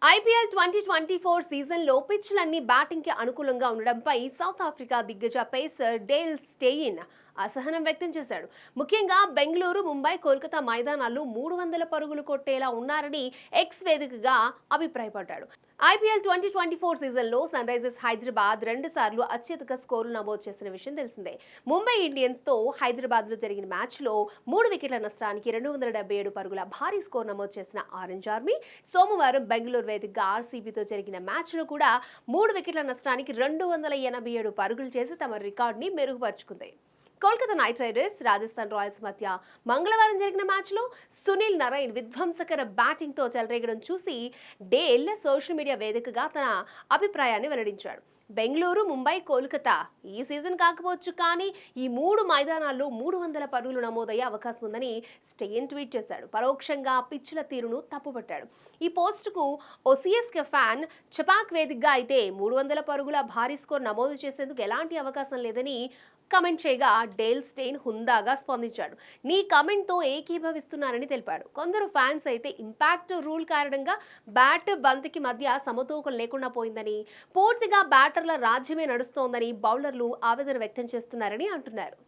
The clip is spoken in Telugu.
ఐపీఎల్ 2024 సీజన్లో పిచ్లన్నీ బ్యాటింగ్కి అనుకూలంగా ఉండడంపై సౌత్ ఆఫ్రికా దిగ్గజ పేసర్ డేల్ స్టెయిన్ అసహనం వ్యక్తం చేశాడు. ముఖ్యంగా బెంగళూరు, ముంబై, కోల్కతా మైదానాల్లో 300 పరుగులు కొట్టేలా ఉన్నారని ఎక్స్ వేదికగా అభిప్రాయపడ్డాడు. ఐపీఎల్ 2024 సీజన్లో సన్ రైజర్స్ హైదరాబాద్ 2 సార్లు అత్యధిక స్కోరులు నమోదు చేసిన విషయం తెలిసిందే. ముంబై ఇండియన్స్తో హైదరాబాద్లో జరిగిన మ్యాచ్లో 3 వికెట్ల నష్టానికి 277 పరుగుల భారీ స్కోర్ నమోదు చేసిన ఆరెంజ్ ఆర్మీ సోమవారం బెంగళూరు వేదికగా ఆర్సీబీతో జరిగిన మ్యాచ్లో కూడా 3 వికెట్ల నష్టానికి 287 పరుగులు చేసి తమ రికార్డుని మెరుగుపరుచుకుంది. Kolkata knight riders, Rajasthan royals మధ్య మంగళవారం జరిగిన మ్యాచ్లో సునీల్ నరైన్ విధ్వంసకర బ్యాటింగ్తో చెలరేగడం చూసి డేల్ సోషల్ మీడియా వేదికగా తన అభిప్రాయాన్ని వెల్లడించాడు. బెంగళూరు, ముంబై, కోల్కతా ఈ సీజన్ కాకపోవచ్చు, కానీ ఈ 3 మైదానాల్లో 300 పరుగులు నమోదయ్యే అవకాశం ఉందని స్టెయిన్ ట్వీట్ చేశాడు. పరోక్షంగా పిచ్ల తీరును తప్పుపట్టాడు. ఈ పోస్టుకు ఓ సిఎస్కే ఫ్యాన్ చపాక్ వేదికగా అయితే 300 పరుగుల భారీ స్కోర్ నమోదు చేసేందుకు ఎలాంటి అవకాశం లేదని కమెంట్ చేయగా డేల్ స్టెయిన్ హుందాగా స్పందించాడు. నీ కమెంట్తో ఏకీభవిస్తున్నానని తెలిపాడు. కొందరు ఫ్యాన్స్ అయితే ఇంపాక్ట్ రూల్ కారణంగా బ్యాట్, బంతికి మధ్య సమతూకం లేకుండా పోయిందని, పూర్తిగా బ్యాటర్ల రాజ్యమే నడుస్తోందని బౌలర్లు ఆవేదన వ్యక్తం చేస్తున్నారని అంటున్నారు.